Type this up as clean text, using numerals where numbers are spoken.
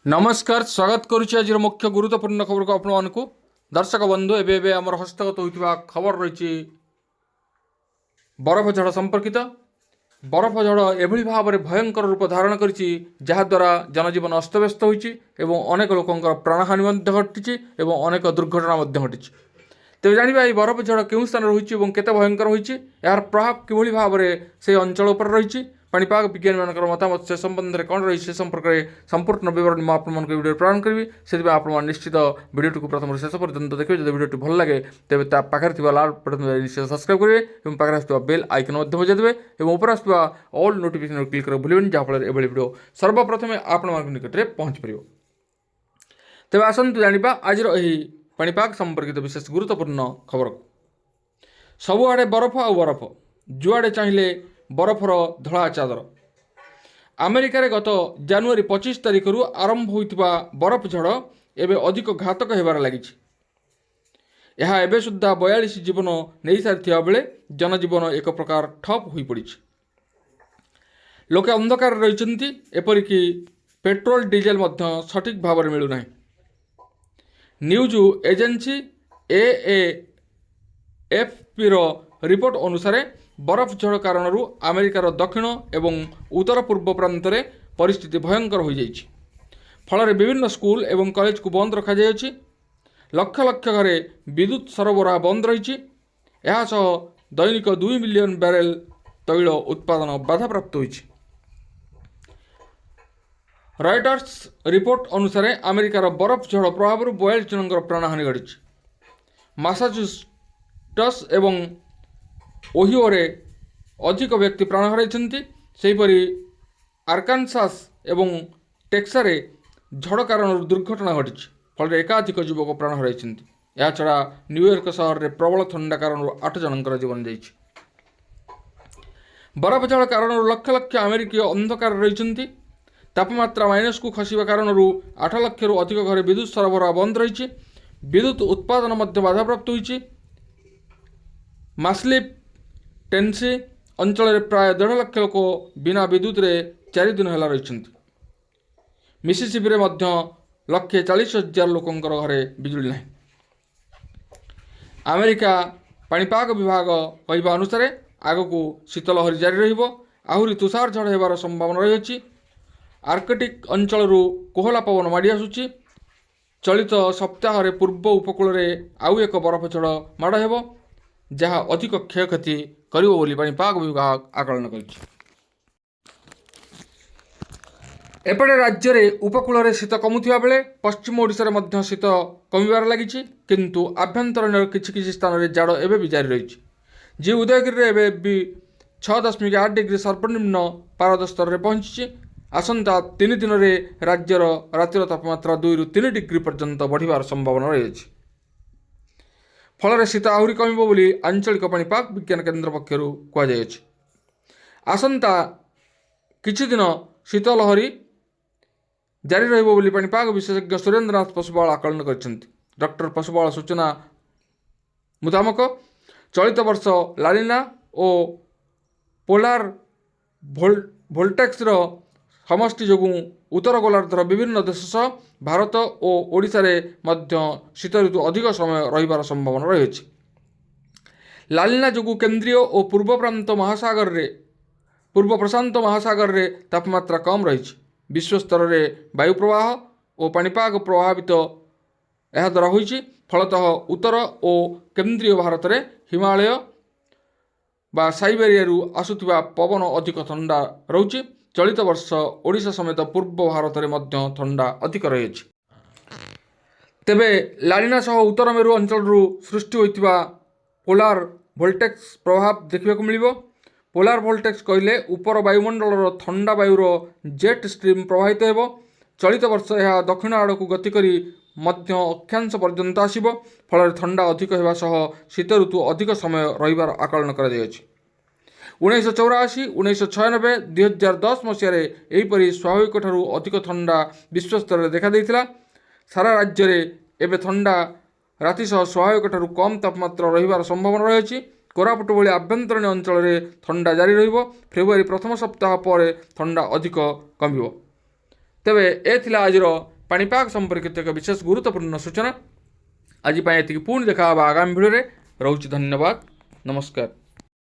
नमस्कार स्वागत करुच्ची आज मुख्य गुरुत्वपूर्ण खबर को आपको दर्शक बंधु एवं आम हस्तगत होता खबर रही बरफ झड़ संपर्कित बरफ झड़ एभली भाव में भयंकर रूप धारण करिछि जहाद्वारा जनजीवन अस्तव्यस्त होइछि एवं अनेक लोकंकर प्राणहानि घटी एवं अनेक दुर्घटना घटी। तेज जाना ये बरफ झड़ केउं स्थान रही केते भयंकर होइछि यार प्रभाव किभली भाव में से अंचल उपर रही पाणीपाग विज्ञानी मानकर मतामत से संबंध में कौन रही से संपर्क में संपूर्ण विवरण मैं आप वीडियो प्रदान करी से आप निश्चित वीडियो को प्रथम शेष पर्यंत देखिए। जब वीडियो भल लगे तेज पाखे लाल बटन निश्चित सब्सक्राइब करेंगे और पाखे आसुवा बेल आइकन बजाइदेवे और ऊपर आसुवा ऑल नोटिफिकेशन क्लिक कर भूलें जहाँफल एभली वीडियो सर्वप्रथम आपण निकट में पहुँच पार। तेज आसतु जाना आज पाणीपाग संपर्कित विशेष गुरुत्वपूर्ण खबर को सबुआड़े बरफ आ बरफ जुआड़े चाहिए बरफर धड़ा चादर। अमेरिकार गत जनवरी 25 तारिख आरंभ होता बरफ झड़ एवं अधिक घातक होबार लगी। यह एवं सुधा 42 जीवन नहीं सारी बेले जनजीवन एक प्रकार ठप हो पड़ी। लोके अंधकार रही एपरिकी पेट्रोल डीजेल सठिक भाव में मिलूना। न्यूज एजेंसी AAFP रिपोर्ट अनुसार बरफ झड़ कारण अमेरिकार दक्षिण एवं उत्तर पूर्व प्रांत में परिस्थिति भयंकर हो जाइछि। फल विभिन्न स्कूल एवं कॉलेज को बंद रखा जाइछि। लक्ष लक्ष घरे विद्युत सरबराह बंद रही। दैनिक 2 मिलियन बैरेल तैल उत्पादन बाधाप्राप्त होइछि। रॉयटर्स रिपोर्ट अनुसार अमेरिकार बरफ झड़ प्रभाव 42 जनकर प्राणहानि घटी। मासाचुसेट्स एवं ओहिओरे अधिक व्यक्ति प्राण हराइछन्ति। आर्कानसास एवं टेक्सारे झड़ कारण दुर्घटना घटी फल एकाधिक युवक प्राण हराइछन्ति। या छड़ा न्यूयॉर्क सहर में प्रबल ठंडा कारण 8 जनकर जीवन जाइछि। बरफ झड़ कारण लक्ष लक्ष अमेरिकीय अंधकार रही। तापमात्रा माइनस को खसवा कारण 8 लाख अधिक घरे विद्युत सरबराह बंद रही। विद्युत उत्पादन बाधाप्राप्त होइछि। मास्लिप टेनेसी अंचल में प्राय 1.5 लाख लोक बिना विद्युत रे 4 दिन है रही। मिसिसिपी रे मध्य 140,000 लोकंकर घरे बिजुली नहीं। अमेरिका पाणीपाग विभाग कहवा अनुसार आगक शीतलहरी जारी रहिबो। आहुरी तुषार झड़ होबार संभावना रही। आर्कटिक अंचल कोहला पवन माड़ी आसुची। चलित सप्ताह पूर्व उपकूल आउ एक बरफ झड़ माड़ हेबो जहाँ अधिक क्षयक्षति करिबो बोली पाणीपाग विभाग आकलन करिछि। एपटे राज्य में उपकूल शीत कमुथिबा बेले पश्चिम ओडिशा रे शीत कमिबार लागिछि किंतु आभ्यंतरीण किछि स्थान में जाड़ एबे भी जारी रही। जी उदयगिरी रे एबे भी 6.8 डिग्री सर्वनिम्न पारद स्तर में पहुंची। आसंता 3 दिन में राज्यर रातिर तापमात्रा 2 ରୁ 3 डिग्री पर्यंत बढ़िबार संभावना रही। फल शीत आहरी कमिबो बोली आंचलिक पाणीपाग विज्ञान केन्द्र पक्षर कहुଯାଇଛି। आसंता किछि दिन शीतलहरी जारी रहिबो बोली पाणीपाग विशेषज्ञ सुरेंद्रनाथ पशुपाल आकलन କରିଛନ୍ତି। डॉक्टर पशुपाल सूचना मुताबक चलित वर्ष लालिना और पोलार भोल्टेक्स समष्टि जो उत्तर गोलार्धर विभिन्न देश सह भारत और ओडिशा रे मध्य शीत ऋतु अधिक समय रहिबार संभावना रही। लालिना जो केंद्रीय और पूर्व प्रशांत महासागर रे तापमात्रा कम रही। विश्व स्तर में वायु प्रवाह और पाणीपाग प्रभावित यह द्वारा होइछि। फलतः उत्तर और केंद्रीय भारत में हिमालय बा साइबेरिया आसुथिबा पवन अधिक ठंडा रहुछि। चलित वर्ष ओडिशा समेत पूर्व भारत में मध्य ठंडा अधिक रही। तेबे लालिना सह उत्तर मेरु अंचल सृष्टि होइतिबा पोलार भोल्टेक्स प्रभाव देखा मिलिबो। पोलार भोल्टेक्स कहले ऊपर वायुमंडल ठंडा वायुर जेट स्ट्रीम प्रवाहित हेबो। चलित वर्ष यह दक्षिण आड़ को गति करी मध्य अक्षांश पर्यंत आसिबो। फल ठंडा अधिक होगा सह शीत ऋतु अधिक समय रहिबार आकलन करा जायछि। 1984, 1996, 2010 मसीह एहीपरि स्वाभाविक ठारू अधिक ठंडा विश्व स्तर में देखा देइथिला। सारा राज्य में एवं ठंडा राति सह स्वाभाविक ठारू कम तापमात्रा रहिबार संभावना रही। कोरापुट भली आभ्यंतरीण अंचल में ठंडा जारी रहिबो। फेब्रुआरी प्रथम सप्ताह पर ठंडा अधिक कमिबो। तेबे ए थिला आजिर पाणीपाग संपर्कित एक विशेष गुरुत्वपूर्ण सूचना। आज एतिकी पुणी देखा आगामी भिडियो। रोच धन्यवाद। नमस्कार।